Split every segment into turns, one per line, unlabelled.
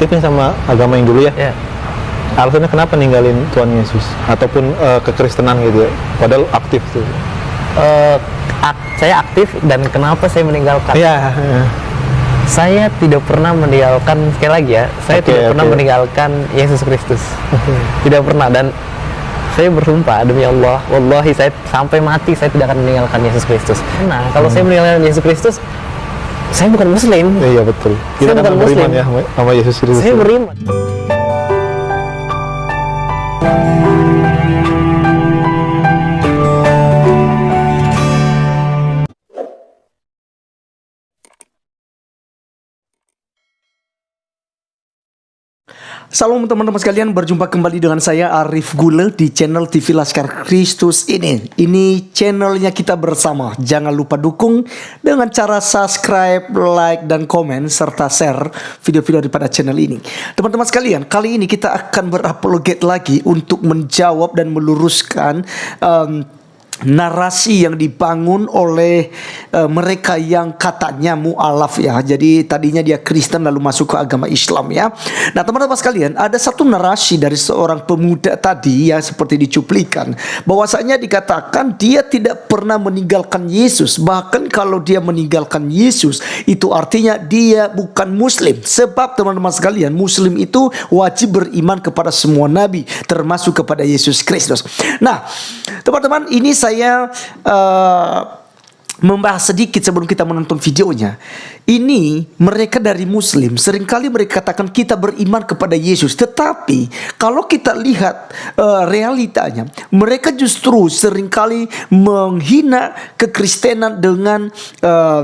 aktifnya sama agama yang dulu ya?
Ya.
Alasannya kenapa ninggalin Tuhan Yesus ataupun kekristenan gitu ya? Padahal aktif tuh.
Saya aktif dan kenapa saya meninggalkan?
Iya.
Saya tidak pernah meninggalkan, sekali lagi ya, saya tidak pernah meninggalkan Yesus Kristus. Tidak pernah, dan saya bersumpah demi Allah, wallahi saya sampai mati saya tidak akan meninggalkan Yesus Kristus. Nah, kalau saya meninggalkan Yesus Kristus, saya bukan Muslim.
Iya betul. Kita kan beriman ya sama Yesus Kristus.
Saya beriman.
Salam teman-teman sekalian, berjumpa kembali dengan saya Arif Gule di channel TV Laskar Kristus ini. Ini channelnya kita bersama. Jangan lupa dukung dengan cara subscribe, like, dan komen serta share video-video daripada channel ini. Teman-teman sekalian, kali ini kita akan berapologet lagi untuk menjawab dan meluruskan narasi yang dibangun oleh mereka yang katanya mu'alaf ya. Jadi tadinya dia Kristen lalu masuk ke agama Islam ya. Nah teman-teman sekalian, ada satu narasi dari seorang pemuda tadi yang seperti dicuplikan, bahwasanya dikatakan dia tidak pernah meninggalkan Yesus. Bahkan kalau dia meninggalkan Yesus, itu artinya dia bukan Muslim. Sebab teman-teman sekalian, Muslim itu wajib beriman kepada semua nabi, termasuk kepada Yesus Kristus. Nah teman-teman, ini saya membahas sedikit sebelum kita menonton videonya. Ini mereka dari Muslim, seringkali mereka katakan kita beriman kepada Yesus. Tetapi kalau kita lihat realitanya, mereka justru seringkali menghina kekristenan dengan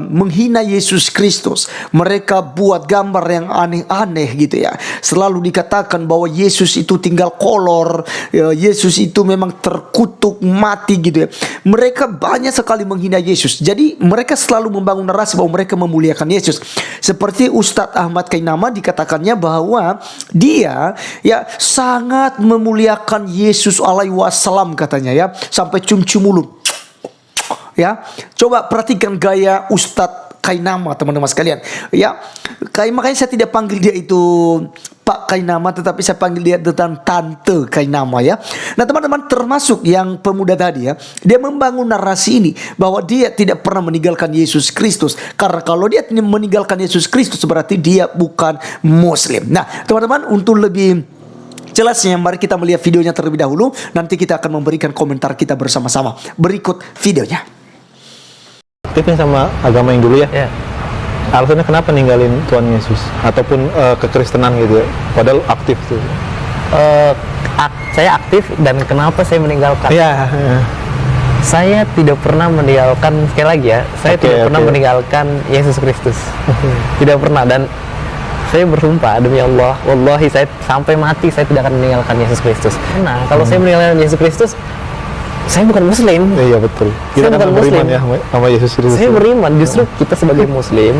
menghina Yesus Kristus. Mereka buat gambar yang aneh-aneh gitu ya. Selalu dikatakan bahwa Yesus itu tinggal kolor, Yesus itu memang terkutuk mati gitu ya. Mereka banyak sekali menghina Yesus. Jadi mereka selalu membangun narasi bahwa mereka memuliakan Yesus. Seperti Ustadz Ahmad Kainama dikatakannya bahwa dia ya sangat memuliakan Yesus alaihi wasallam katanya ya, sampai cium-cium mulut. Ya, coba perhatikan gaya Ustadz Kainama teman-teman sekalian. Ya, makanya saya tidak panggil dia itu Pak Kainama, tetapi saya panggil dia dengan Tante Kainama ya. Nah teman-teman, termasuk yang pemuda tadi ya, dia membangun narasi ini bahwa dia tidak pernah meninggalkan Yesus Kristus. Karena kalau dia meninggalkan Yesus Kristus berarti dia bukan Muslim. Nah teman-teman, untuk lebih jelasnya mari kita melihat videonya terlebih dahulu. Nanti kita akan memberikan komentar kita bersama-sama. Berikut videonya.
Aktifnya sama agama yang dulu ya?
Ya.
Alasannya kenapa ninggalin Tuhan Yesus ataupun kekristenan gitu ya? Padahal aktif tuh.
Saya aktif dan kenapa saya meninggalkan?
Iya.
Saya tidak pernah meninggalkan, sekali lagi ya, saya tidak pernah meninggalkan Yesus Kristus. Tidak pernah, dan saya bersumpah demi Allah, wallahi saya sampai mati saya tidak akan meninggalkan Yesus Kristus. Nah, kalau saya meninggalkan Yesus Kristus, saya bukan Muslim.
Iya betul. Kita kan beriman ya sama Yesus Kristus.
Saya beriman. Justru kita sebagai Muslim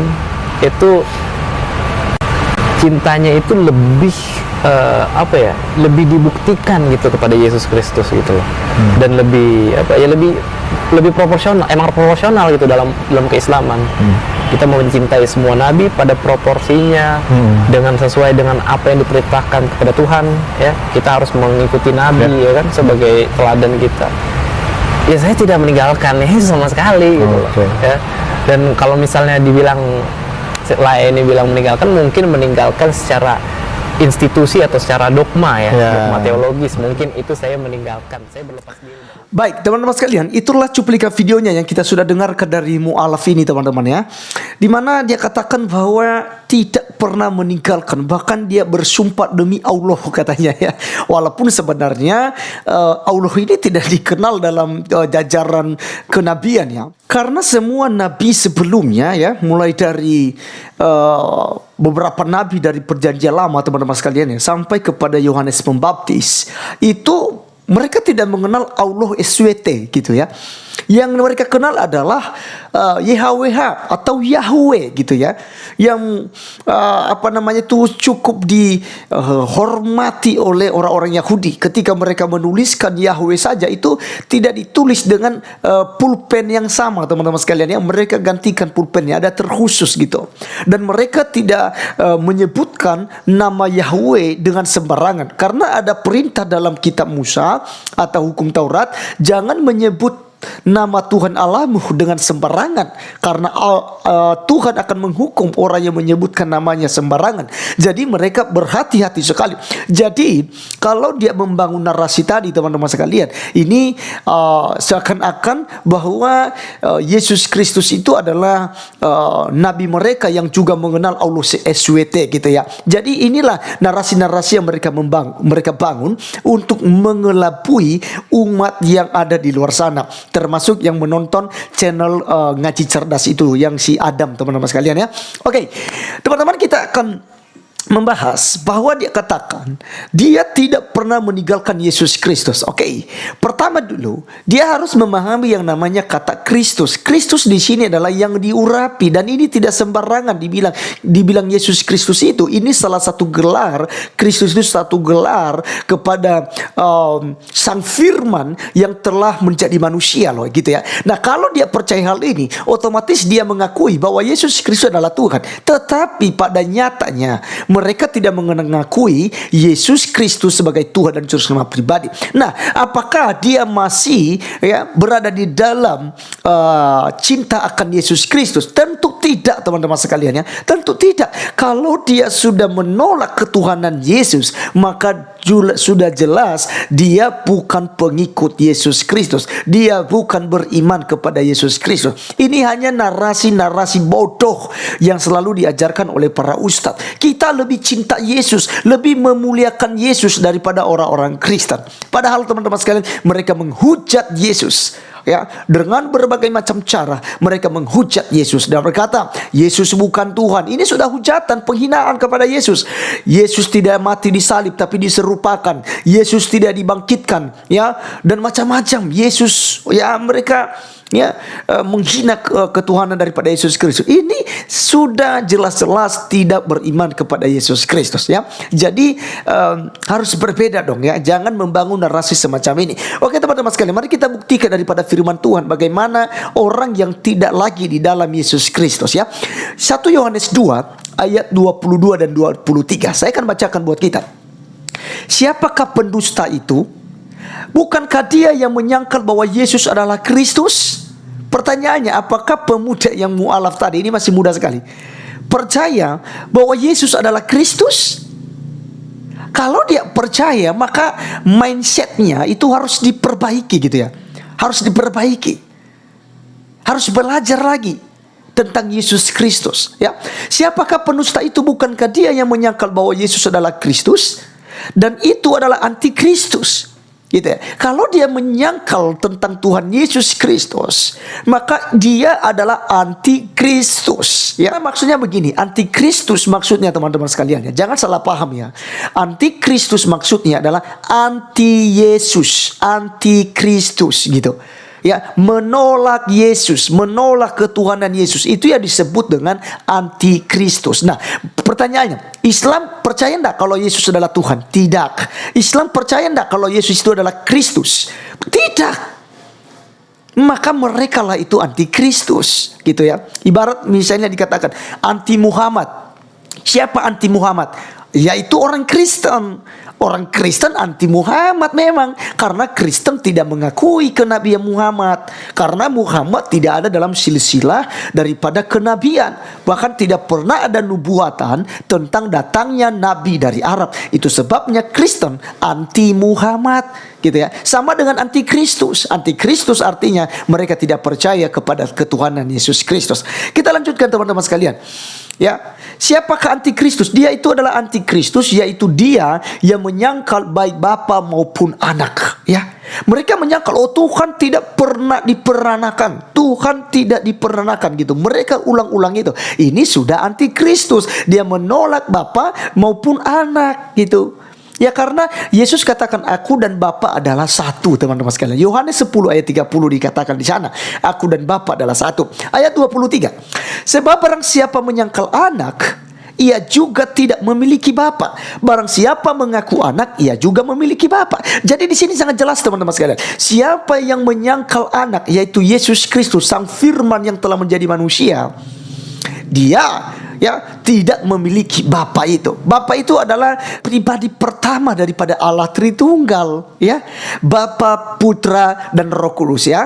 itu cintanya itu lebih lebih dibuktikan gitu kepada Yesus Kristus gitu loh. Dan lebih lebih proporsional, emang proporsional gitu dalam keislaman. Kita mau mencintai semua nabi pada proporsinya, dengan sesuai dengan apa yang diperintahkan kepada Tuhan ya. Kita harus mengikuti nabi ya kan sebagai teladan kita. Ya saya tidak meninggalkan Yesus sama sekali gitu loh ya. Dan kalau misalnya dibilang ini bilang meninggalkan, mungkin meninggalkan secara institusi atau secara dogma ya, dogma teologis, mungkin itu saya meninggalkan, saya berlepas diri.
Baik teman-teman sekalian, itulah cuplikan videonya yang kita sudah dengarkan dari mu'alaf ini teman-teman ya, dimana dia katakan bahwa tidak pernah meninggalkan, bahkan dia bersumpah demi Allah katanya ya. Walaupun sebenarnya Allah ini tidak dikenal dalam jajaran kenabian ya, karena semua nabi sebelumnya ya, mulai dari beberapa nabi dari perjanjian lama teman-teman sekalian ya, sampai kepada Yohanes Pembaptis, itu mereka tidak mengenal Allah SWT gitu ya. Yang mereka kenal adalah YHWH atau Yahweh gitu ya, yang itu cukup dihormati oleh orang-orang Yahudi. Ketika mereka menuliskan Yahweh saja, itu tidak ditulis dengan pulpen yang sama, teman-teman sekalian ya. Mereka gantikan pulpennya, ada terkhusus gitu. Dan mereka tidak menyebutkan nama Yahweh dengan sembarangan, karena ada perintah dalam kitab Musa atau hukum Taurat, jangan menyebut nama Tuhan Allahmu dengan sembarangan, karena Tuhan akan menghukum orang yang menyebutkan namanya sembarangan. Jadi mereka berhati-hati sekali. Jadi kalau dia membangun narasi tadi, teman-teman sekalian, ini seakan-akan bahwa Yesus Kristus itu adalah nabi mereka yang juga mengenal Allah SWT gitu ya. Jadi inilah narasi-narasi yang mereka bangun untuk mengelabui umat yang ada di luar sana, termasuk yang menonton channel Ngaji Cerdas itu, yang si Adam, teman-teman sekalian ya. Oke, teman-teman, kita akan membahas bahwa dia katakan dia tidak pernah meninggalkan Yesus Kristus. Oke, pertama dulu dia harus memahami yang namanya kata Kristus. Kristus di sini adalah yang diurapi, dan ini tidak sembarangan dibilang Yesus Kristus itu. Ini salah satu gelar. Kristus itu satu gelar kepada Sang Firman yang telah menjadi manusia loh gitu ya. Nah, kalau dia percaya hal ini, otomatis dia mengakui bahwa Yesus Kristus adalah Tuhan. Tetapi pada nyatanya mereka tidak mengakui Yesus Kristus sebagai Tuhan dan Juru Selamat pribadi. Nah, apakah dia masih berada di dalam cinta akan Yesus Kristus? Tentu tidak, teman-teman sekalian ya. Tentu tidak. Kalau dia sudah menolak ketuhanan Yesus, maka sudah jelas dia bukan pengikut Yesus Kristus. Dia bukan beriman kepada Yesus Kristus. Ini hanya narasi-narasi bodoh yang selalu diajarkan oleh para ustadz. Kita lebih cinta Yesus, lebih memuliakan Yesus daripada orang-orang Kristen. Padahal teman-teman sekalian, mereka menghujat Yesus ya, dengan berbagai macam cara. Mereka menghujat Yesus dan berkata Yesus bukan Tuhan. Ini sudah hujatan, penghinaan kepada Yesus. Yesus tidak mati di salib tapi diserupakan. Yesus tidak dibangkitkan ya, dan macam-macam. Yesus ya, mereka menghina ketuhanan daripada Yesus Kristus. Ini sudah jelas-jelas tidak beriman kepada Yesus Kristus ya. Jadi harus berbeda dong ya. Jangan membangun narasi semacam ini. Oke teman-teman sekalian, mari kita buktikan daripada firman Tuhan bagaimana orang yang tidak lagi di dalam Yesus Kristus ya. 1 Yohanes 2 ayat 22 dan 23. Saya akan bacakan buat kita. Siapakah pendusta itu? Bukankah dia yang menyangkal bahwa Yesus adalah Kristus? Pertanyaannya, apakah pemuda yang mu'alaf tadi, ini masih muda sekali, percaya bahwa Yesus adalah Kristus? Kalau dia percaya, maka mindsetnya itu harus diperbaiki gitu ya. Harus diperbaiki. Harus belajar lagi tentang Yesus Kristus ya. Siapakah pendusta itu? Bukankah dia yang menyangkal bahwa Yesus adalah Kristus? Dan itu adalah antikristus gitu ya. Kalau dia menyangkal tentang Tuhan Yesus Kristus, maka dia adalah antikristus ya. Maksudnya begini, antikristus maksudnya teman-teman sekalian ya, jangan salah paham ya. Antikristus maksudnya adalah anti Yesus, antikristus gitu ya, menolak Yesus, menolak ketuhanan Yesus. Itu yang disebut dengan antikristus. Nah, pertanyaannya, Islam percaya enggak kalau Yesus adalah Tuhan? Tidak. Islam percaya enggak kalau Yesus itu adalah Kristus? Tidak. Maka mereka lah itu antikristus gitu ya. Ibarat misalnya dikatakan anti Muhammad. Siapa anti Muhammad? Yaitu orang Kristen. Orang Kristen anti Muhammad memang, karena Kristen tidak mengakui kenabian Muhammad, karena Muhammad tidak ada dalam silsilah daripada kenabian. Bahkan tidak pernah ada nubuatan tentang datangnya nabi dari Arab. Itu sebabnya Kristen anti Muhammad gitu ya. Sama dengan antikristus. Antikristus artinya mereka tidak percaya kepada ketuhanan Yesus Kristus. Kita lanjutkan teman-teman sekalian. Ya, siapakah antikristus? Dia itu adalah antikristus, yaitu dia yang menyangkal baik bapa maupun anak. Ya, mereka menyangkal Tuhan tidak pernah diperanakan, Tuhan tidak diperanakan gitu. Mereka ulang-ulang itu. Ini sudah antikristus. Dia menolak bapa maupun anak gitu. Ya karena Yesus katakan aku dan Bapa adalah satu, teman-teman sekalian. Yohanes 10 ayat 30 dikatakan di sana, aku dan Bapa adalah satu. Ayat 23. Sebab barang siapa menyangkal anak, ia juga tidak memiliki Bapa. Barang siapa mengaku anak, ia juga memiliki Bapa. Jadi di sini sangat jelas, teman-teman sekalian. Siapa yang menyangkal anak, yaitu Yesus Kristus, Sang Firman yang telah menjadi manusia, dia tidak memiliki Bapa itu. Bapa itu adalah pribadi pertama daripada Allah Tritunggal, ya. Bapa, Putra, dan Roh Kudus, ya.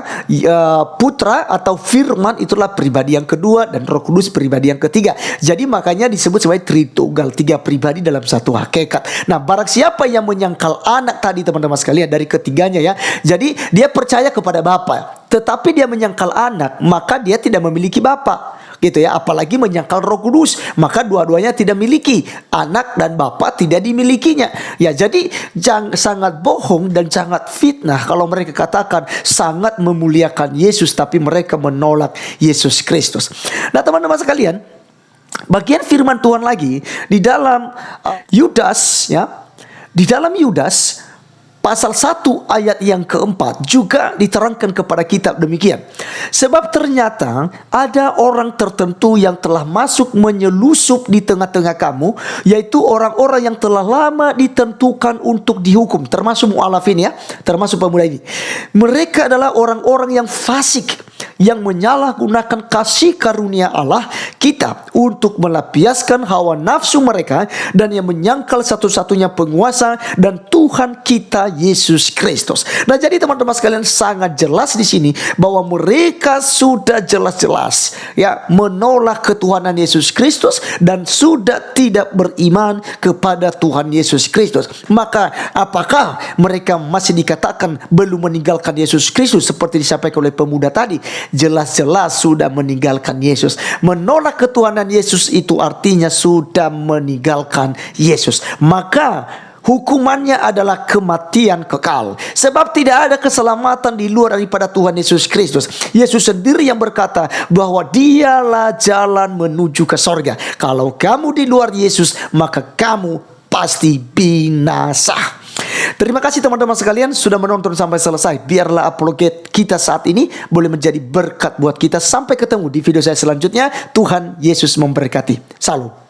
Putra atau Firman itulah pribadi yang kedua dan Roh Kudus pribadi yang ketiga. Jadi makanya disebut sebagai Tritunggal, 3 pribadi dalam satu hakikat. Nah, barang siapa yang menyangkal anak tadi, teman-teman sekalian, dari ketiganya, ya. Jadi dia percaya kepada Bapa, tetapi dia menyangkal anak, maka dia tidak memiliki Bapa. Gitu ya, apalagi menyangkal Roh Kudus, maka dua-duanya tidak miliki. Anak dan Bapa tidak dimilikinya. Ya, jadi sangat bohong dan sangat fitnah kalau mereka katakan sangat memuliakan Yesus tapi mereka menolak Yesus Kristus. Nah, teman-teman sekalian, bagian firman Tuhan lagi di dalam Yudas, ya. Di dalam Yudas pasal 1 ayat yang keempat juga diterangkan kepada kita demikian. Sebab ternyata ada orang tertentu yang telah masuk menyelusup di tengah-tengah kamu, yaitu orang-orang yang telah lama ditentukan untuk dihukum, termasuk mu'alafin, ya, termasuk pemuda ini. Mereka adalah orang-orang yang fasik, yang menyalahgunakan kasih karunia Allah kita untuk melampiaskan hawa nafsu mereka, dan yang menyangkal satu-satunya penguasa dan Tuhan kita Yesus Kristus. Nah, jadi teman-teman sekalian, sangat jelas di sini bahwa mereka sudah jelas-jelas, ya, menolak ketuhanan Yesus Kristus dan sudah tidak beriman kepada Tuhan Yesus Kristus. Maka apakah mereka masih dikatakan belum meninggalkan Yesus Kristus seperti disampaikan oleh pemuda tadi? Jelas-jelas sudah meninggalkan Yesus. Menolak ketuhanan Yesus itu artinya sudah meninggalkan Yesus. Maka hukumannya adalah kematian kekal. Sebab tidak ada keselamatan di luar daripada Tuhan Yesus Kristus. Yesus sendiri yang berkata bahwa dialah jalan menuju ke sorga. Kalau kamu di luar Yesus, maka kamu pasti binasa. Terima kasih teman-teman sekalian sudah menonton sampai selesai. Biarlah apologet kita saat ini boleh menjadi berkat buat kita. Sampai ketemu di video saya selanjutnya. Tuhan Yesus memberkati. Salam.